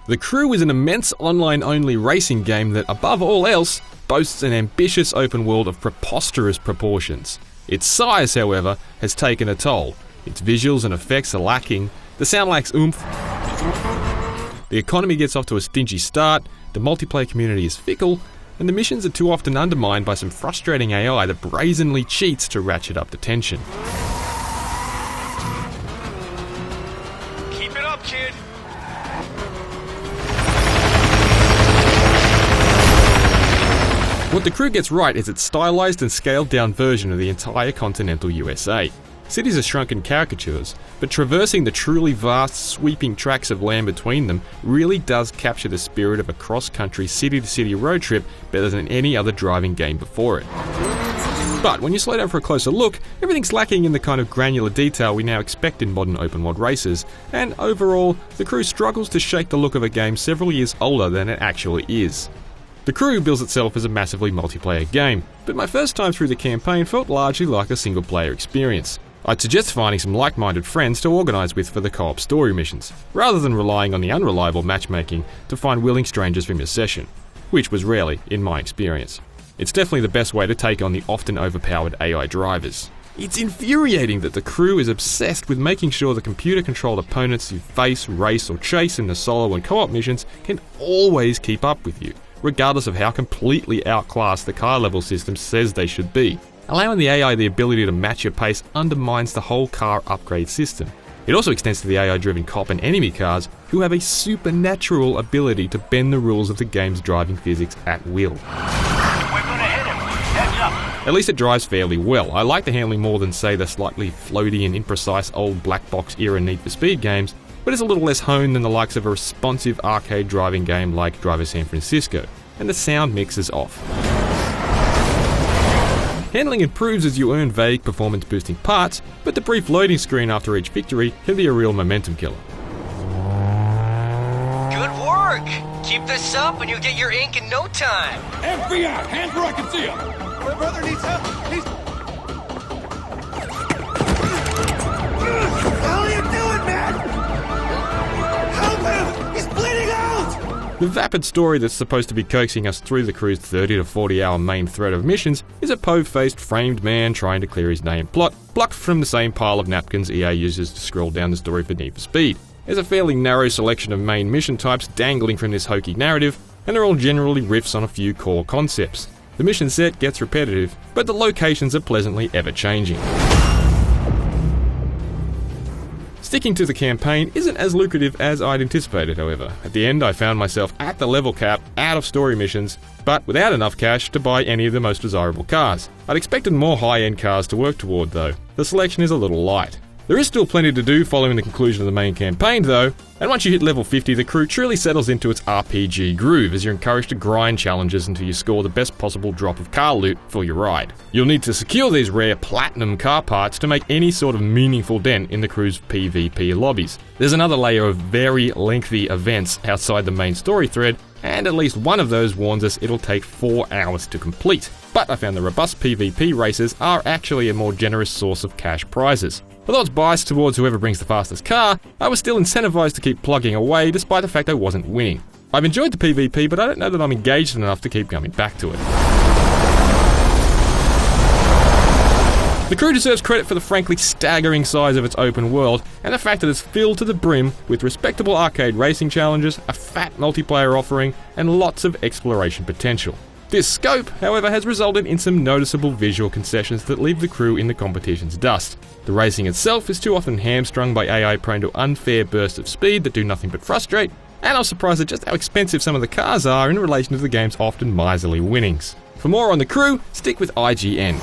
The Crew is an immense online-only racing game that, above all else, boasts an ambitious open world of preposterous proportions. Its size, however, has taken a toll. Its visuals and effects are lacking, the sound lacks oomph, the economy gets off to a stingy start, the multiplayer community is fickle, and the missions are too often undermined by some frustrating AI that brazenly cheats to ratchet up the tension. Keep it up, kid! What The Crew gets right is its stylized and scaled down version of the entire continental USA. Cities are shrunken caricatures, but traversing the truly vast, sweeping tracts of land between them really does capture the spirit of a cross-country, city-to-city road trip better than any other driving game before it. But when you slow down for a closer look, everything's lacking in the kind of granular detail we now expect in modern open-world races, and overall, The Crew struggles to shake the look of a game several years older than it actually is. The Crew bills itself as a massively multiplayer game, but my first time through the campaign felt largely like a single-player experience. I'd suggest finding some like-minded friends to organise with for the co-op story missions, rather than relying on the unreliable matchmaking to find willing strangers from your session, which was rarely in my experience. It's definitely the best way to take on the often overpowered AI drivers. It's infuriating that The Crew is obsessed with making sure the computer-controlled opponents you face, race or chase in the solo and co-op missions can always keep up with you, regardless of how completely outclassed the car level system says they should be. Allowing the AI the ability to match your pace undermines the whole car upgrade system. It also extends to the AI-driven cop and enemy cars, who have a supernatural ability to bend the rules of the game's driving physics at will. We're gonna hit him. Heads up. At least it drives fairly well. I like the handling more than, say, the slightly floaty and imprecise old black box era Need for Speed games, but it's a little less honed than the likes of a responsive arcade driving game like Driver San Francisco, and the sound mix is off. Handling improves as you earn vague performance-boosting parts, but the brief loading screen after each victory can be a real momentum killer. Good work! Keep this up and you'll get your ink in no time. FBI, hands where I can see them. My brother needs help. He's... How are you doing, man? Help him! He's bleeding out! The vapid story that's supposed to be coaxing us through the Crew's 30 to 40 hour main thread of missions is a po-faced framed man trying to clear his name plot, plucked from the same pile of napkins EA uses to scroll down the story for Need for Speed. There's a fairly narrow selection of main mission types dangling from this hokey narrative, and they're all generally riffs on a few core concepts. The mission set gets repetitive, but the locations are pleasantly ever-changing. Sticking to the campaign isn't as lucrative as I'd anticipated, however. At the end, I found myself at the level cap, out of story missions, but without enough cash to buy any of the most desirable cars. I'd expected more high-end cars to work toward, though. The selection is a little light. There is still plenty to do following the conclusion of the main campaign, though, and once you hit level 50, the Crew truly settles into its RPG groove as you're encouraged to grind challenges until you score the best possible drop of car loot for your ride. You'll need to secure these rare platinum car parts to make any sort of meaningful dent in the Crew's PvP lobbies. There's another layer of very lengthy events outside the main story thread, and at least one of those warns us it'll take 4 hours to complete. But I found the robust PvP races are actually a more generous source of cash prizes. Although it's biased towards whoever brings the fastest car, I was still incentivized to keep plugging away despite the fact I wasn't winning. I've enjoyed the PvP, but I don't know that I'm engaged enough to keep coming back to it. The Crew deserves credit for the frankly staggering size of its open world, and the fact that it's filled to the brim with respectable arcade racing challenges, a fat multiplayer offering, and lots of exploration potential. This scope, however, has resulted in some noticeable visual concessions that leave the Crew in the competition's dust. The racing itself is too often hamstrung by AI prone to unfair bursts of speed that do nothing but frustrate, and I was surprised at just how expensive some of the cars are in relation to the game's often miserly winnings. For more on the Crew, stick with IGN.